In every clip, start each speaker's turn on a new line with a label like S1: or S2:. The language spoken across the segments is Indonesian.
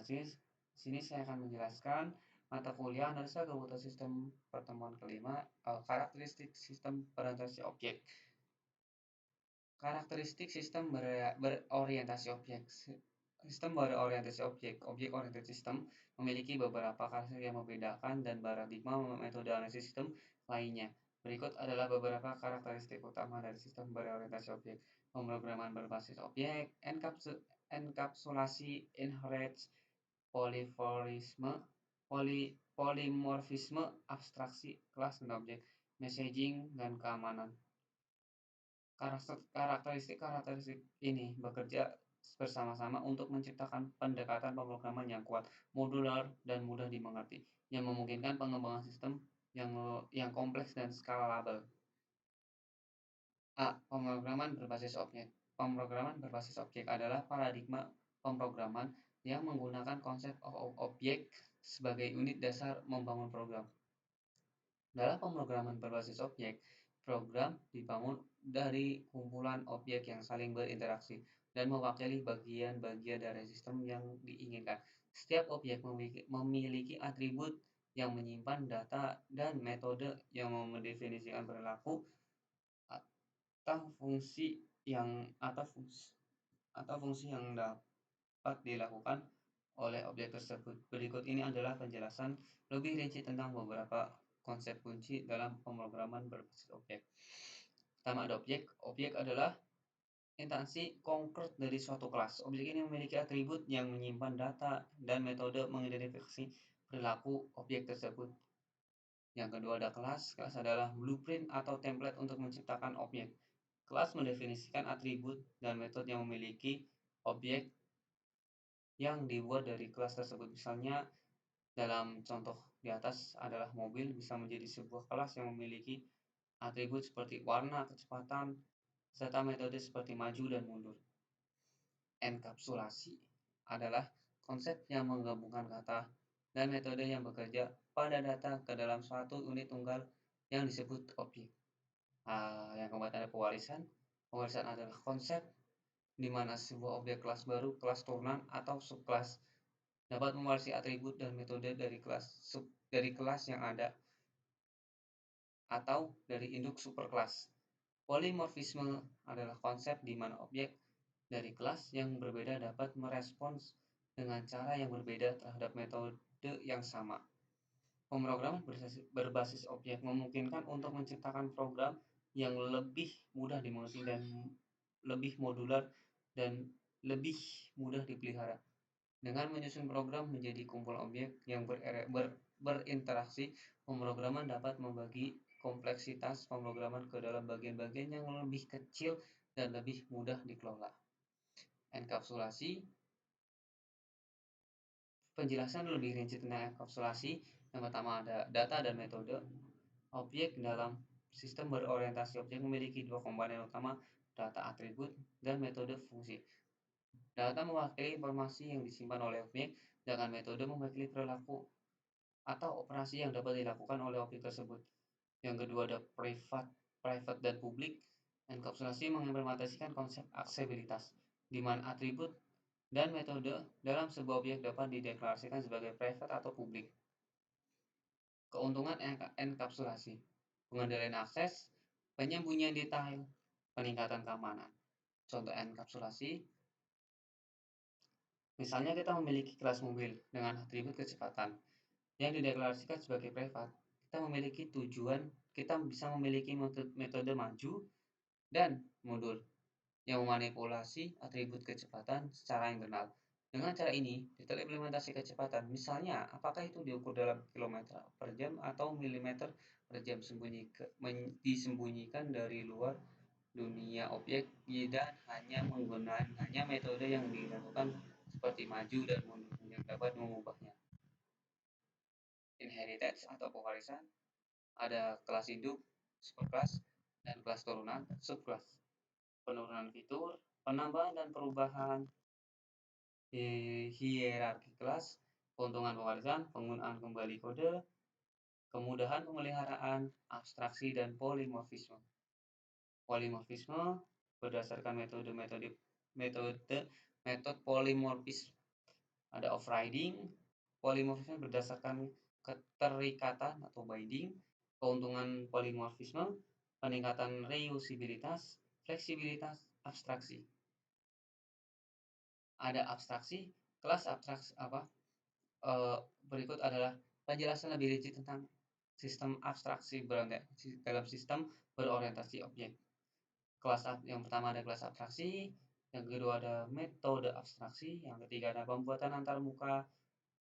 S1: Orientasi. Di sini saya akan menjelaskan mata kuliah analisa komputer sistem pertemuan kelima, karakteristik sistem berorientasi objek. Karakteristik sistem berorientasi objek. Sistem berorientasi objek, objek-oriented system, memiliki beberapa karakteristik yang membedakan dan paradigma metode analisis sistem lainnya. Berikut adalah beberapa karakteristik utama dari sistem berorientasi objek. Pemrograman berbasis objek, enkapsulasi, inheritance, polimorfisme, abstraksi, kelas dan objek, messaging, dan keamanan. Karakteristik ini bekerja bersama-sama untuk menciptakan pendekatan pemrograman yang kuat, modular, dan mudah dimengerti, yang memungkinkan pengembangan sistem yang kompleks dan scalable. A. Pemrograman berbasis objek. Pemrograman berbasis objek adalah paradigma pemrograman yang menggunakan konsep objek sebagai unit dasar membangun program. Dalam pemrograman berbasis objek, program dibangun dari kumpulan objek yang saling berinteraksi dan mewakili bagian-bagian dari sistem yang diinginkan. Setiap objek memiliki atribut yang menyimpan data dan metode yang mendefinisikan perilaku atau fungsi yang dapat dilakukan oleh objek tersebut. Berikut ini adalah penjelasan lebih rinci tentang beberapa konsep kunci dalam pemrograman berbasis objek. Pertama ada objek. Objek adalah instansi konkret dari suatu kelas. Objek ini memiliki atribut yang menyimpan data dan metode mengidentifikasi perilaku objek tersebut. Yang kedua ada kelas. Kelas adalah blueprint atau template untuk menciptakan objek. Kelas mendefinisikan atribut dan metode yang memiliki objek yang dibuat dari kelas tersebut. Misalnya dalam contoh di atas adalah mobil bisa menjadi sebuah kelas yang memiliki atribut seperti warna, kecepatan, serta metode seperti maju dan mundur. Enkapsulasi adalah konsep yang menggabungkan kata dan metode yang bekerja pada data ke dalam suatu unit tunggal yang disebut objek. Yang keempat ada pewarisan. Pewarisan adalah konsep di mana sebuah objek kelas baru, kelas turunan, atau subkelas dapat mewarisi atribut dan metode dari kelas yang ada atau dari induk superkelas. Polimorfisme adalah konsep di mana objek dari kelas yang berbeda dapat merespons dengan cara yang berbeda terhadap metode yang sama. Pemrograman berbasis objek memungkinkan untuk menciptakan program yang lebih mudah dimengerti dan lebih modular dan lebih mudah dipelihara. Dengan menyusun program menjadi kumpulan objek yang berinteraksi, pemrograman dapat membagi kompleksitas pemrograman ke dalam bagian-bagian yang lebih kecil dan lebih mudah dikelola. Enkapsulasi. Penjelasan lebih rinci tentang enkapsulasi. Yang pertama ada data dan metode. Objek dalam sistem berorientasi objek memiliki dua komponen utama, data atribut dan metode fungsi. Data mewakili informasi yang disimpan oleh objek, sedangkan metode mewakili perilaku atau operasi yang dapat dilakukan oleh objek tersebut. Yang kedua ada private dan publik. Enkapsulasi mengimplementasikan konsep aksesibilitas, di mana atribut dan metode dalam sebuah objek dapat dideklarasikan sebagai private atau publik. Keuntungan enkapsulasi: pengendalian akses, penyembunyian detail, peningkatan keamanan. Contoh enkapsulasi, misalnya kita memiliki kelas mobil dengan atribut kecepatan yang dideklarasikan sebagai private. Kita bisa memiliki metode maju dan mundur yang memanipulasi atribut kecepatan secara internal. Dengan cara ini, detail implementasi kecepatan, misalnya apakah itu diukur dalam kilometer per jam atau milimeter per jam, disembunyikan dari luar dunia objek dan hanya metode yang dilakukan seperti maju dan mundur yang dapat mengubahnya. Inheritance atau pewarisan, ada kelas induk, superkelas, dan kelas turunan, subkelas. Penurunan fitur, penambahan dan perubahan hierarki kelas, keuntungan pewarisan, penggunaan kembali kode, kemudahan pemeliharaan, abstraksi, dan polimorfisme. Polimorfisme berdasarkan metode polimorfis Ada overriding, polimorfisme berdasarkan keterikatan atau binding, keuntungan polimorfisme, peningkatan reusabilitas, fleksibilitas, abstraksi. Ada abstraksi, kelas abstraksi apa? Berikut adalah penjelasan lebih rinci tentang sistem abstraksi dalam sistem berorientasi objek. Yang pertama ada kelas abstraksi, yang kedua ada metode abstraksi, yang ketiga ada pembuatan antarmuka,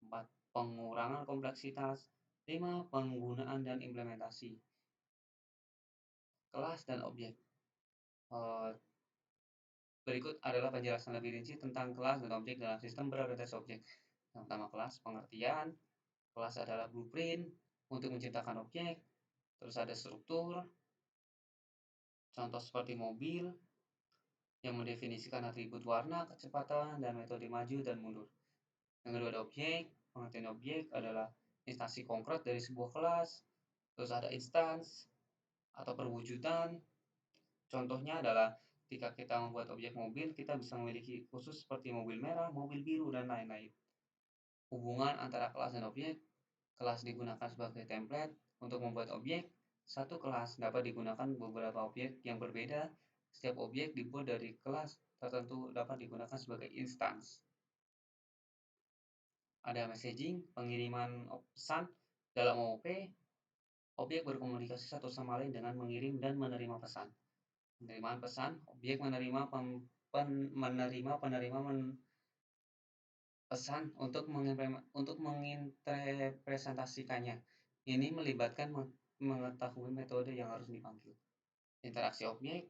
S1: 4 pengurangan kompleksitas, 5 penggunaan dan implementasi. Kelas dan objek. Berikut adalah penjelasan lebih rinci tentang kelas dan objek dalam sistem berorientasi objek. Yang pertama kelas pengertian, kelas adalah blueprint untuk menciptakan objek, terus ada struktur, contoh seperti mobil, yang mendefinisikan atribut warna, kecepatan, dan metode maju dan mundur. Yang kedua ada objek, pengertian objek adalah instansi konkret dari sebuah kelas, terus ada instance atau perwujudan. Contohnya adalah ketika kita membuat objek mobil, kita bisa memiliki khusus seperti mobil merah, mobil biru, dan lain-lain. Hubungan antara kelas dan objek. Kelas digunakan sebagai template untuk membuat objek. Satu kelas dapat digunakan beberapa objek yang berbeda. Setiap objek dibuat dari kelas tertentu dapat digunakan sebagai instance. Ada messaging, pengiriman pesan dalam OOP. Objek berkomunikasi satu sama lain dengan mengirim dan menerima pesan. Penerimaan pesan, objek menerima pesan untuk menginterpretasikannya. Ini melibatkan mengetahui metode yang harus dipanggil. Interaksi objek,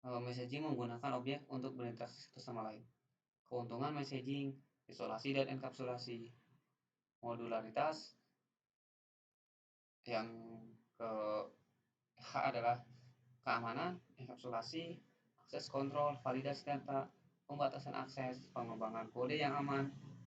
S1: messaging menggunakan objek untuk berinteraksi satu sama lain. Keuntungan messaging, isolasi dan enkapsulasi. Modularitas, yang ke H adalah keamanan, enkapsulasi, akses kontrol, validasi data, pembatasan akses, pengembangan kode yang aman,